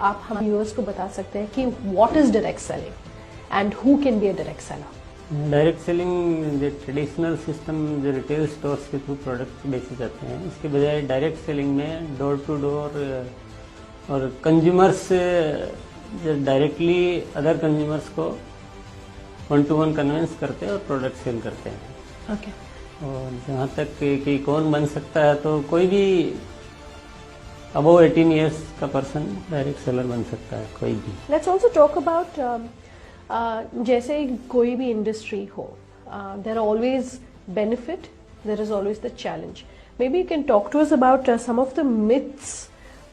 आप हम व्यूअर्स को बता सकते हैं कि what is direct selling and who can be a direct seller? Direct selling जो ट्रेडिशनल सिस्टम जो रिटेल स्टोर्स के थ्रू प्रोडक्ट्स बेचे जाते हैं, इसके बजाय डायरेक्ट सेलिंग में डोर टू डोर और कंज्यूमर्स जो डायरेक्टली अदर कंज्यूमर्स को 1-to-1 कन्विंस करते हैं और प्रोडक्ट सेल करते हैं। ओके। और जहाँ तक कि कौन बन सकता है, तो कोई भी अबव 18 ईयर्स का पर्सन डायरेक्ट सेलर बन सकता है, कोई भी। लेट्स ऑल्सो टॉक अबाउट जैसे कोई भी इंडस्ट्री हो, there are always benefit, there is always the challenge. Maybe you can talk to us about some of the myths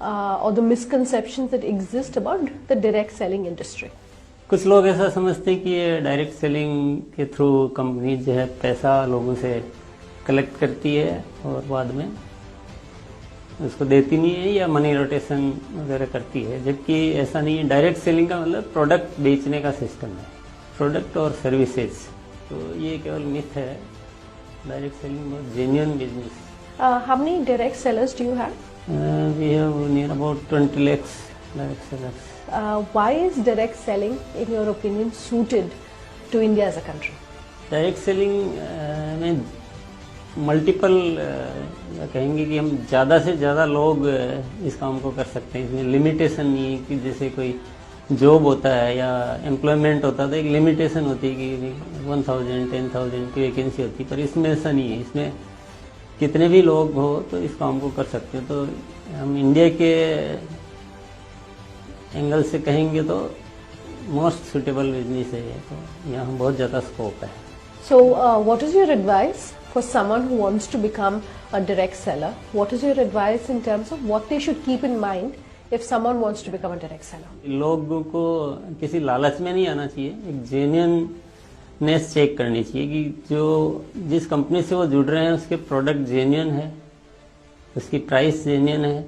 और the misconceptions that exist about the direct selling industry. कुछ लोग ऐसा समझते हैं कि ये direct selling के through company जो है पैसा लोगों से कलेक्ट करती है और बाद में उसको देती नहीं है, या मनी रोटेशन वगैरह करती है, जबकि ऐसा नहीं है। डायरेक्ट सेलिंग का मतलब प्रोडक्ट बेचने का सिस्टम है, प्रोडक्ट और सर्विसेज। तो ये केवल मिथ है। डायरेक्ट सेलिंग बहुत genuine business. How many direct sellers do you have? We have near about 20 lakhs direct sellers. Why is direct selling, in your opinion, suited to India as a country? Direct selling में multiple कहेंगे कि हम ज़्यादा से ज़्यादा लोग इस काम को कर सकते हैं। इसमें लिमिटेशन नहीं है कि जैसे कोई जॉब होता है या एम्प्लॉयमेंट होता है तो एक लिमिटेशन होती है कि 1000 10,000 की वैकेंसी होती है, पर इसमें ऐसा नहीं है। इसमें कितने भी लोग हो तो इस काम को कर सकते हैं। तो हम इंडिया के एंगल से कहेंगे तो मोस्ट सुटेबल बिजनेस है ये, तो यहाँ बहुत ज़्यादा स्कोप है। So, what is your advice for someone who wants to become a direct seller? What is your advice in terms of what they should keep in mind if someone wants to become a direct seller? लोगों को किसी लालच में नहीं आना चाहिए, एक genuineness check करनी चाहिए कि जो जिस कंपनी से वो जुड़ रहे हैं उसके प्रोडक्ट जेन्युइन है, उसकी प्राइस जेन्युइन है,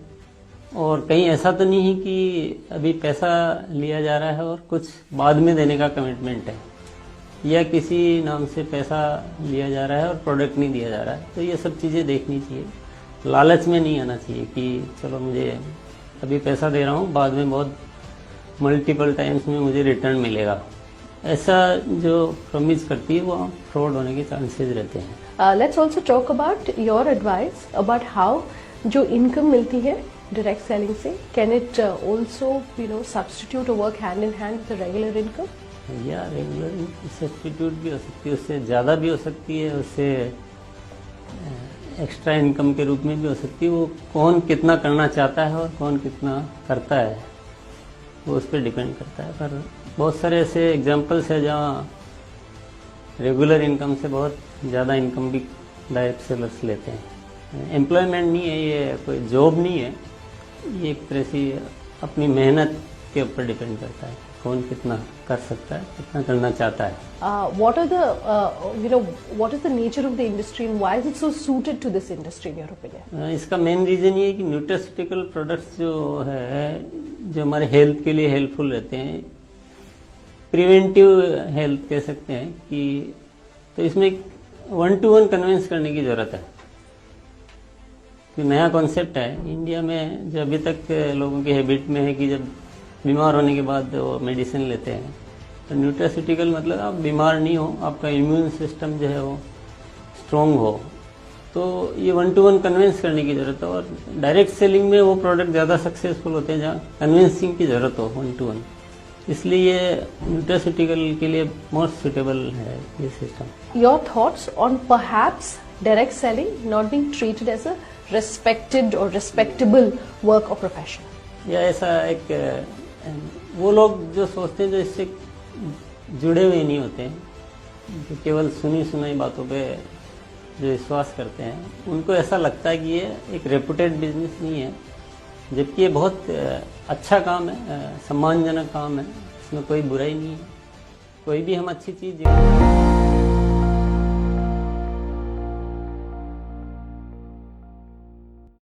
और कहीं ऐसा तो नहीं है कि अभी पैसा लिया जा रहा है और कुछ बाद में देने का कमिटमेंट है, या किसी नाम से पैसा लिया जा रहा है और प्रोडक्ट नहीं दिया जा रहा है। तो ये सब चीज़ें देखनी चाहिए। लालच में नहीं आना चाहिए कि चलो मुझे अभी पैसा दे रहा हूँ, बाद में बहुत मल्टीपल टाइम्स में मुझे रिटर्न मिलेगा। ऐसा जो प्रॉमिस करती है वो फ्रॉड होने के चांसेस रहते हैं। Let's also talk about your advice about how जो इनकम मिलती है डायरेक्ट सेलिंग से, कैन इट ऑल्सो सब्स्टिट्यूट और work hand in hand with regular income? या रेगुलर सब्स्टिट्यूट भी हो सकती है, उससे ज़्यादा भी हो सकती है, उससे एक्स्ट्रा इनकम के रूप में भी हो सकती है। वो कौन कितना करना चाहता है और कौन कितना करता है वो उस पर डिपेंड करता है। पर बहुत सारे ऐसे एग्जांपल्स है जहाँ रेगुलर इनकम से बहुत ज़्यादा इनकम भी डायरेक्ट सेलर्स लेते हैं। एम्प्लॉयमेंट नहीं है, ये कोई जॉब नहीं है, ये एक तरह से अपनी मेहनत के ऊपर डिपेंड करता है, कौन कितना कर सकता है, कितना करना चाहता है। What are the what is the nature of the industry and why is it so suited to this industry in your opinion? इसका मेन रीजन ये है कि न्यूट्रास्यूटिकल प्रोडक्ट्स जो है, जो हमारे हेल्थ के लिए हेल्पफुल रहते हैं, प्रिवेंटिव हेल्थ कह सकते हैं कि, तो इसमें 1-to-1 कन्विंस करने की ज़रूरत है। कि नया कॉन्सेप्ट है इंडिया में, जो अभी तक लोगों की हैबिट में है कि जब बीमार होने के बाद वो मेडिसिन लेते हैं। तो न्यूट्रास्यूटिकल मतलब आप बीमार नहीं हो, आपका इम्यून सिस्टम जो है वो स्ट्रॉन्ग हो, तो ये 1-to-1 कन्विंस करने की ज़रूरत है। और डायरेक्ट सेलिंग में वो प्रोडक्ट ज़्यादा सक्सेसफुल होते हैं जहाँ कन्विंसिंग की ज़रूरत हो 1-to-1, इसलिए ये न्यूट्रास्यूटिकल के लिए मोस्ट सुटेबल है ये system. Your thoughts on perhaps direct selling not being treated as a respected or respectable work or profession? या ऐसा एक वो लोग जो सोचते हैं, जो इससे जुड़े हुए नहीं होते हैं, जो केवल सुनी सुनाई बातों पे जो विश्वास करते हैं, उनको ऐसा लगता है कि ये एक रेपुटेड बिजनेस नहीं है, जबकि ये बहुत अच्छा काम है, सम्मानजनक काम है, इसमें कोई बुराई नहीं है। कोई भी हम अच्छी चीज़